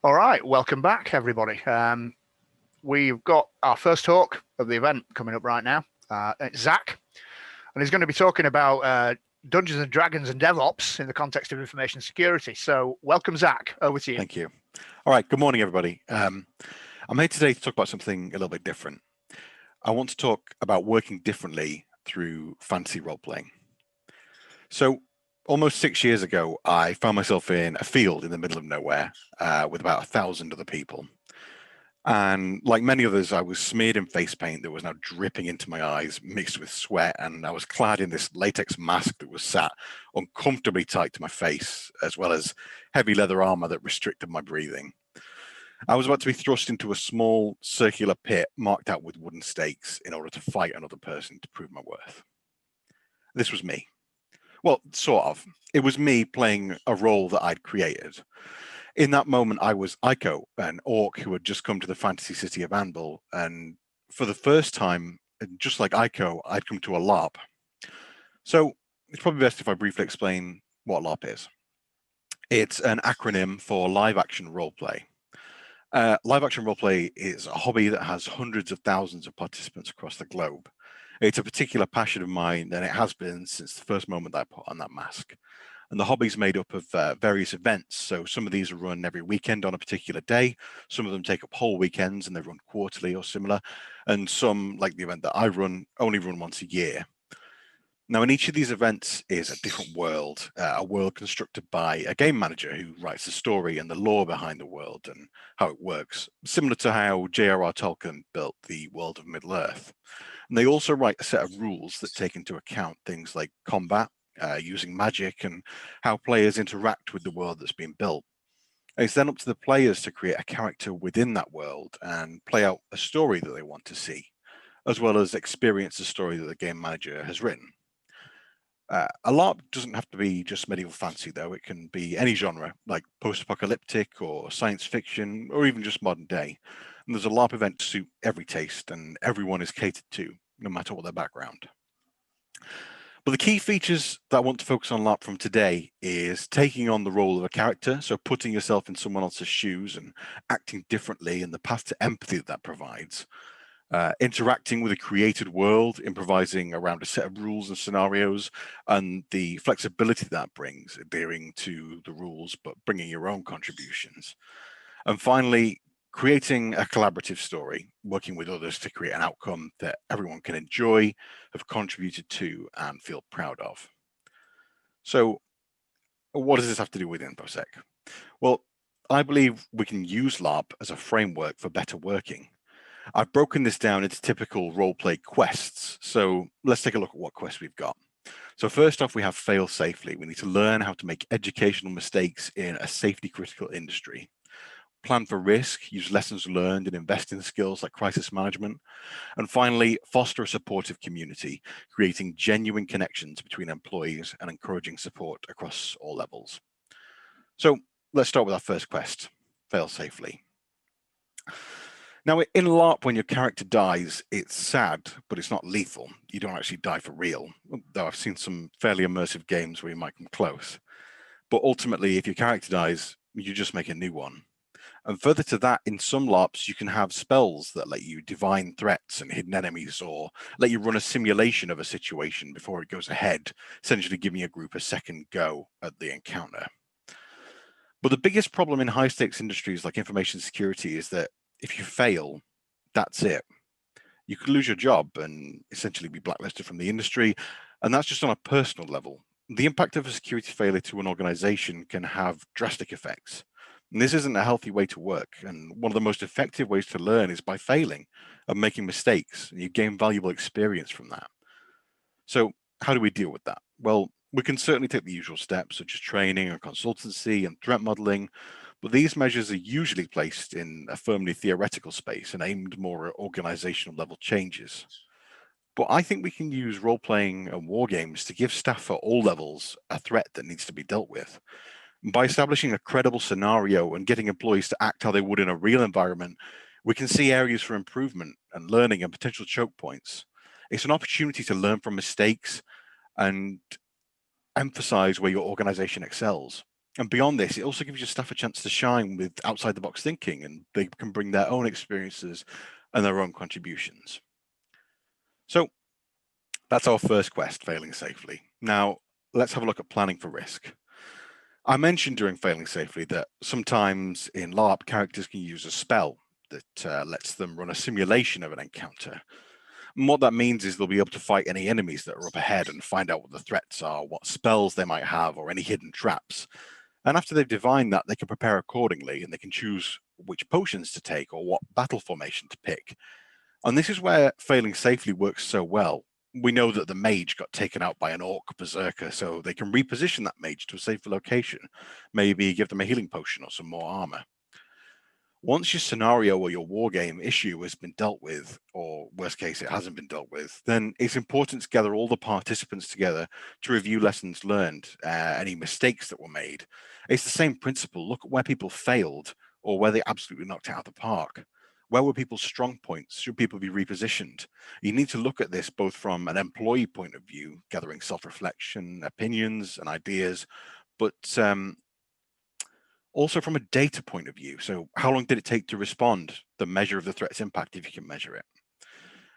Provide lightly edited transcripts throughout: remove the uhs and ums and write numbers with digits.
All right, welcome back, everybody. We've got our first talk of the event coming up right now. It's Zak, and he's going to be talking about Dungeons and Dragons and DevOps in the context of information security. So welcome, Zak. Over to you. Thank you. All right, good morning, everybody. I'm here today to talk about something a little bit different. I want to talk about working differently through fantasy role-playing. So almost 6 years ago, I found myself in a field in the middle of nowhere with about 1,000 other people. And like many others, I was smeared in face paint that was now dripping into my eyes, mixed with sweat, and I was clad in this latex mask that was sat uncomfortably tight to my face, as well as heavy leather armor that restricted my breathing. I was about to be thrust into a small circular pit marked out with wooden stakes in order to fight another person to prove my worth. This was me. Well, sort of. It was me playing a role that I'd created. In that moment, I was Aiko, an orc who had just come to the fantasy city of Anvil, and for the first time, just like Aiko, I'd come to a LARP. So it's probably best if I briefly explain what LARP is. It's an acronym for live action roleplay. Live action roleplay is a hobby that has hundreds of thousands of participants across the globe. It's a particular passion of mine, and it has been since the first moment that I put on that mask. And the hobby's made up of various events. So some of these are run every weekend on a particular day. Some of them take up whole weekends and they run quarterly or similar. And some, like the event that I run, only run once a year. Now, in each of these events is a different world, a world constructed by a game manager who writes the story and the lore behind the world and how it works, similar to how J.R.R. Tolkien built the world of Middle-earth. And they also write a set of rules that take into account things like combat, using magic, and how players interact with the world that's been built. And it's then up to the players to create a character within that world and play out a story that they want to see, as well as experience the story that the game manager has written. A LARP doesn't have to be just medieval fantasy, though. It can be any genre, like post-apocalyptic or science fiction, or even just modern day. And there's a LARP event to suit every taste, and everyone is catered to, no matter what their background. But the key features that I want to focus on LARP from today is taking on the role of a character, so putting yourself in someone else's shoes and acting differently, and the path to empathy that provides. Interacting with a created world, improvising around a set of rules and scenarios, and the flexibility that brings, adhering to the rules, but bringing your own contributions. And finally, creating a collaborative story, working with others to create an outcome that everyone can enjoy, have contributed to, and feel proud of. So what does this have to do with InfoSec? Well, I believe we can use LARP as a framework for better working. I've broken this down into typical role-play quests. So let's take a look at what quests we've got. So first off, we have fail safely. We need to learn how to make educational mistakes in a safety-critical industry. Plan for risk, use lessons learned, and invest in skills like crisis management. And finally, foster a supportive community, creating genuine connections between employees and encouraging support across all levels. So let's start with our first quest, fail safely. Now, in LARP, when your character dies, it's sad, but it's not lethal. You don't actually die for real, though I've seen some fairly immersive games where you might come close. But ultimately, if your character dies, you just make a new one. And further to that, in some LARPs, you can have spells that let you divine threats and hidden enemies, or let you run a simulation of a situation before it goes ahead, essentially giving a group a second go at the encounter. But the biggest problem in high-stakes industries like information security is that if you fail, that's it. You could lose your job and essentially be blacklisted from the industry, and that's just on a personal level. The impact of a security failure to an organization can have drastic effects. And this isn't a healthy way to work. And one of the most effective ways to learn is by failing and making mistakes. And you gain valuable experience from that. So how do we deal with that? Well, we can certainly take the usual steps, such as training and consultancy and threat modeling. But these measures are usually placed in a firmly theoretical space and aimed more at organizational level changes. But I think we can use role-playing and war games to give staff at all levels a threat that needs to be dealt with. By establishing a credible scenario and getting employees to act how they would in a real environment, we can see areas for improvement and learning and potential choke points. It's an opportunity to learn from mistakes and emphasize where your organization excels. And beyond this, it also gives your staff a chance to shine with outside the box thinking, and they can bring their own experiences and their own contributions. So that's our first quest, failing safely. Now, let's have a look at planning for risk. I mentioned during failing safely that sometimes in LARP, characters can use a spell that lets them run a simulation of an encounter. And what that means is they'll be able to fight any enemies that are up ahead and find out what the threats are, what spells they might have, or any hidden traps. And after they've divined that, they can prepare accordingly, and they can choose which potions to take or what battle formation to pick. And this is where failing safely works so well. We know that the mage got taken out by an orc berserker, so they can reposition that mage to a safer location, maybe give them a healing potion or some more armor. Once your scenario or your war game issue has been dealt with, or worst case, it hasn't been dealt with, then it's important to gather all the participants together to review lessons learned, any mistakes that were made. It's the same principle. Look at where people failed or where they absolutely knocked it out of the park. Where were people's strong points? Should people be repositioned? You need to look at this both from an employee point of view, gathering self-reflection, opinions and ideas, but also from a data point of view. So how long did it take to respond? The measure of the threat's impact, if you can measure it.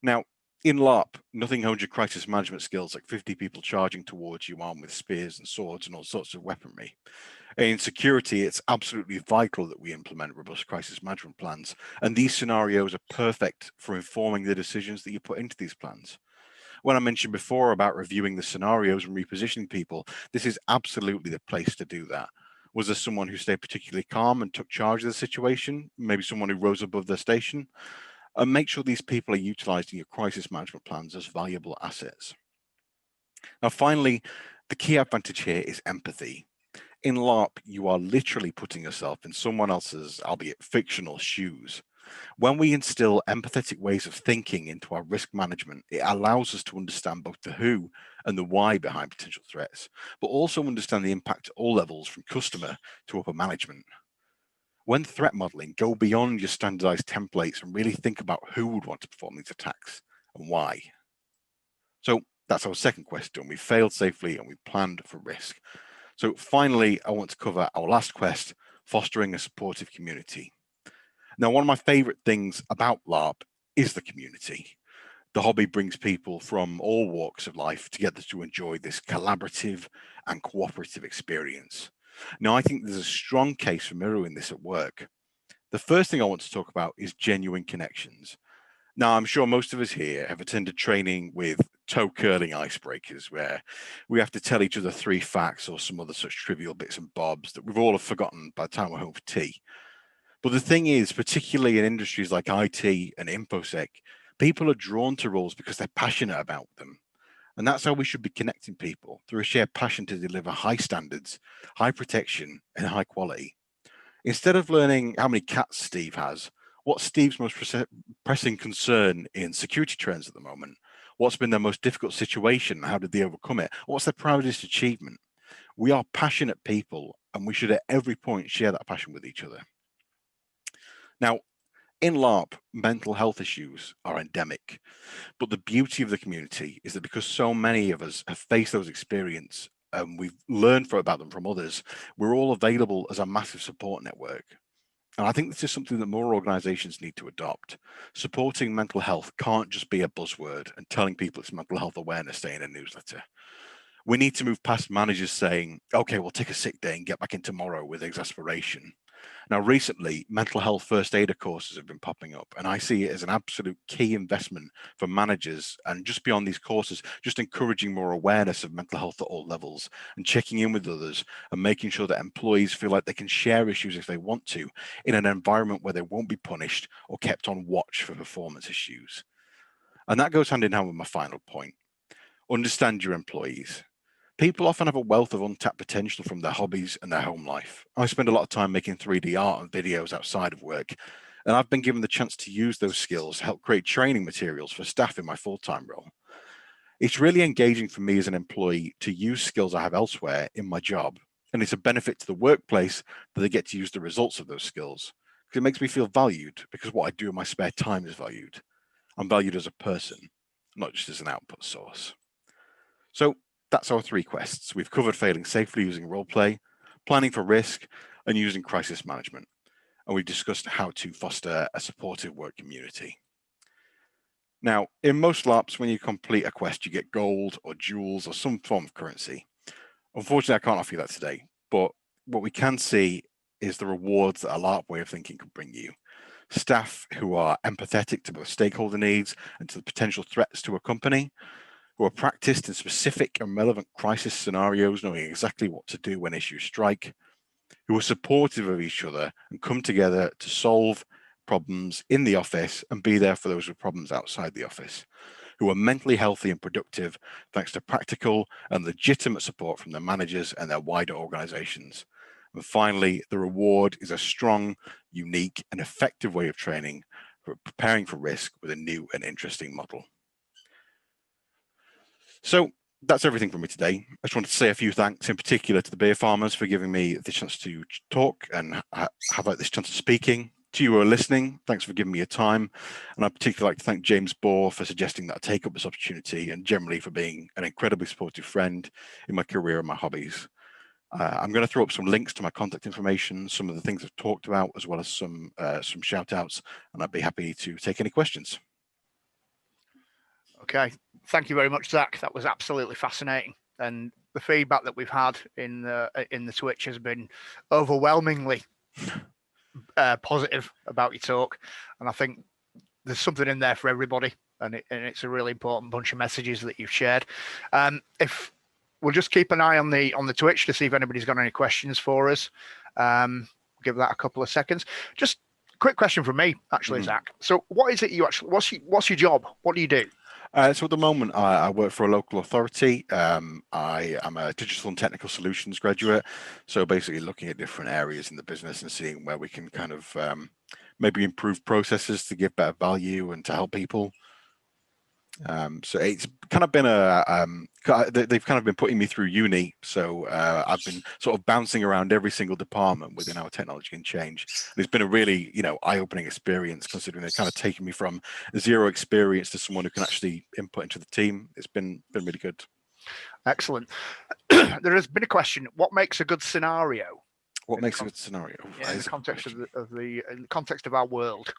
Now, in LARP, nothing hones your crisis management skills like 50 people charging towards you armed with spears and swords and all sorts of weaponry. In security, it's absolutely vital that we implement robust crisis management plans. And these scenarios are perfect for informing the decisions that you put into these plans. When I mentioned before about reviewing the scenarios and repositioning people, this is absolutely the place to do that. Was there someone who stayed particularly calm and took charge of the situation? Maybe someone who rose above their station? And make sure these people are utilized in your crisis management plans as valuable assets. Now, finally, the key advantage here is empathy. In LARP, you are literally putting yourself in someone else's, albeit fictional, shoes. When we instill empathetic ways of thinking into our risk management, it allows us to understand both the who and the why behind potential threats, but also understand the impact at all levels from customer to upper management. When threat modeling, go beyond your standardized templates and really think about who would want to perform these attacks and why. So that's our second question. We failed safely and we planned for risk. So finally, I want to cover our last quest, fostering a supportive community. Now, one of my favorite things about LARP is the community. The hobby brings people from all walks of life together to enjoy this collaborative and cooperative experience. Now, I think there's a strong case for mirroring this at work. The first thing I want to talk about is genuine connections. Now, I'm sure most of us here have attended training with toe curling icebreakers where we have to tell each other 3 facts or some other such trivial bits and bobs that we've all have forgotten by the time we're home for tea. But the thing is, particularly in industries like IT and InfoSec, people are drawn to roles because they're passionate about them. And that's how we should be connecting people, through a shared passion to deliver high standards, high protection, and high quality. Instead of learning how many cats Steve has, what's Steve's most pressing concern in security trends at the moment? What's been their most difficult situation? How did they overcome it? What's their proudest achievement? We are passionate people, and we should at every point share that passion with each other. Now, in LARP, mental health issues are endemic, but the beauty of the community is that because so many of us have faced those experiences and we've learned about them from others, we're all available as a massive support network. And I think this is something that more organizations need to adopt. Supporting mental health can't just be a buzzword and telling people it's Mental Health Awareness Day in a newsletter. We need to move past managers saying, okay, we'll take a sick day and get back in tomorrow with exasperation. Now, recently, mental health first aider courses have been popping up, and I see it as an absolute key investment for managers. And just beyond these courses, just encouraging more awareness of mental health at all levels and checking in with others and making sure that employees feel like they can share issues if they want to in an environment where they won't be punished or kept on watch for performance issues. And that goes hand in hand with my final point. Understand your employees. People often have a wealth of untapped potential from their hobbies and their home life. I spend a lot of time making 3D art and videos outside of work, and I've been given the chance to use those skills to help create training materials for staff in my full-time role. It's really engaging for me as an employee to use skills I have elsewhere in my job, and it's a benefit to the workplace that they get to use the results of those skills, because it makes me feel valued, because what I do in my spare time is valued. I'm valued as a person, not just as an output source. So that's our 3 quests. We've covered failing safely using roleplay, planning for risk, and using crisis management. And we've discussed how to foster a supportive work community. Now, in most LARPs, when you complete a quest, you get gold or jewels or some form of currency. Unfortunately, I can't offer you that today, but what we can see is the rewards that a LARP way of thinking can bring you. Staff who are empathetic to both stakeholder needs and to the potential threats to a company, who are practiced in specific and relevant crisis scenarios, knowing exactly what to do when issues strike, who are supportive of each other and come together to solve problems in the office and be there for those with problems outside the office, who are mentally healthy and productive thanks to practical and legitimate support from their managers and their wider organizations. And finally, the reward is a strong, unique, and effective way of training for preparing for risk with a new and interesting model. So that's everything from me today. I just wanted to say a few thanks in particular to the beer farmers for giving me the chance to talk and have this chance of speaking. To you who are listening, thanks for giving me your time. And I'd particularly like to thank James Bohr for suggesting that I take up this opportunity and generally for being an incredibly supportive friend in my career and my hobbies. I'm going to throw up some links to my contact information, some of the things I've talked about, as well as some shout outs, and I'd be happy to take any questions. Okay, thank you very much, Zach. That was absolutely fascinating, and the feedback that we've had in the Twitch has been overwhelmingly positive about your talk, and I think there's something in there for everybody, and it's a really important bunch of messages that you've shared. If we'll just keep an eye on the Twitch to see if anybody's got any questions for us. Give that a couple of seconds. Just a quick question from me, actually, Zach. So, what is it you actually? What's your job? What do you do? So at the moment, I work for a local authority. I am a digital and technical solutions graduate. So basically looking at different areas in the business and seeing where we can kind of maybe improve processes to give better value and to help people. So it's kind of been they've kind of been putting me through uni. So I've been sort of bouncing around every single department within our technology and change. And it's been a really, eye-opening experience, considering they're kind of taking me from zero experience to someone who can actually input into the team. It's been really good. Excellent. There has been a question: what makes a good scenario? What makes a good scenario? Yeah, in the context in the context of our world.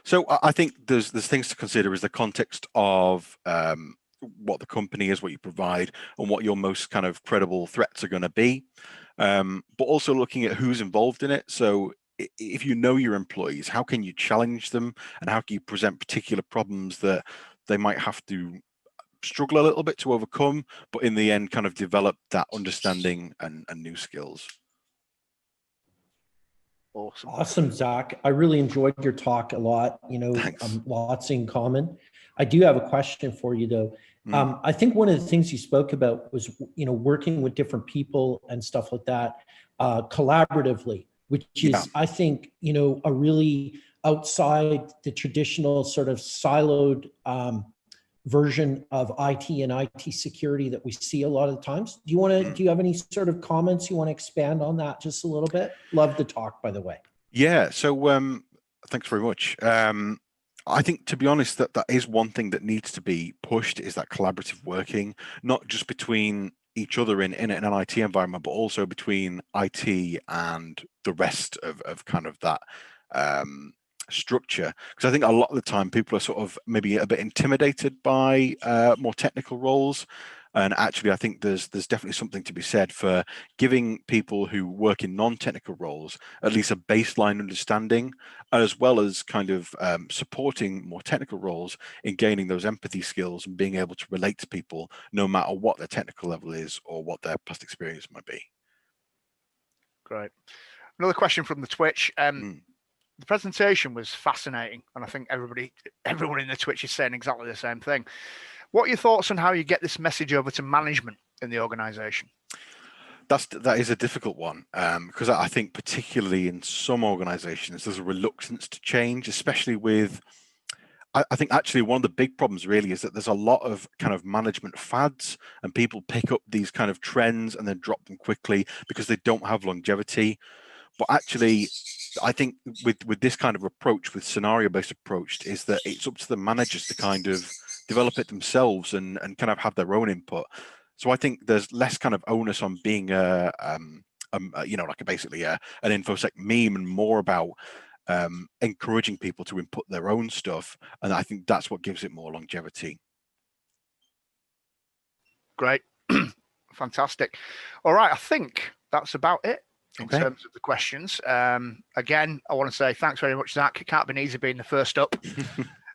So I think there's things to consider is the context of what the company is, what you provide, and what your most kind of credible threats are going to be, but also looking at who's involved in it. So if you know your employees, how can you challenge them, and how can you present particular problems that they might have to struggle a little bit to overcome, but in the end kind of develop that understanding and new skills. Awesome, Zach. I really enjoyed your talk a lot. Lots in common. I do have a question for you, though. I think one of the things you spoke about was, working with different people and stuff like that, collaboratively, which is, I think, a really outside the traditional sort of siloed version of IT and IT security that we see a lot of the times. Do you have any sort of comments you want to expand on that just a little bit? Love the talk, by the way. Yeah, so thanks very much. I think, to be honest, that is one thing that needs to be pushed, is that collaborative working, not just between each other in an IT environment, but also between IT and the rest of kind of that structure. Because I think a lot of the time people are sort of maybe a bit intimidated by more technical roles, and actually I think there's definitely something to be said for giving people who work in non-technical roles at least a baseline understanding, as well as kind of supporting more technical roles in gaining those empathy skills and being able to relate to people no matter what their technical level is or what their past experience might be. Great. Another question from the Twitch. The presentation was fascinating, and I think everyone in the Twitch is saying exactly the same thing. What are your thoughts on how you get this message over to management in the organization? That is a difficult one, because I think particularly in some organizations there's a reluctance to change, especially with, I think actually one of the big problems really is that there's a lot of kind of management fads, and people pick up these kind of trends and then drop them quickly because they don't have longevity. But actually, I think with this kind of approach, with scenario-based approach, is that it's up to the managers to kind of develop it themselves and kind of have their own input. So I think there's less kind of onus on being a you know, like basically an InfoSec meme, and more about encouraging people to input their own stuff. And I think that's what gives it more longevity. Great. Fantastic. All right, I think that's about it in Okay. terms of the questions. Again, I want to say thanks very much, Zach. It can't have been easy being the first up.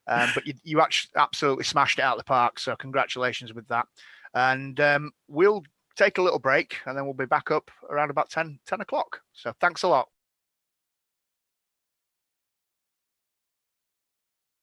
But you actually absolutely smashed it out of the park. So congratulations with that. And we'll take a little break and then we'll be back up around about 10 o'clock. So thanks a lot.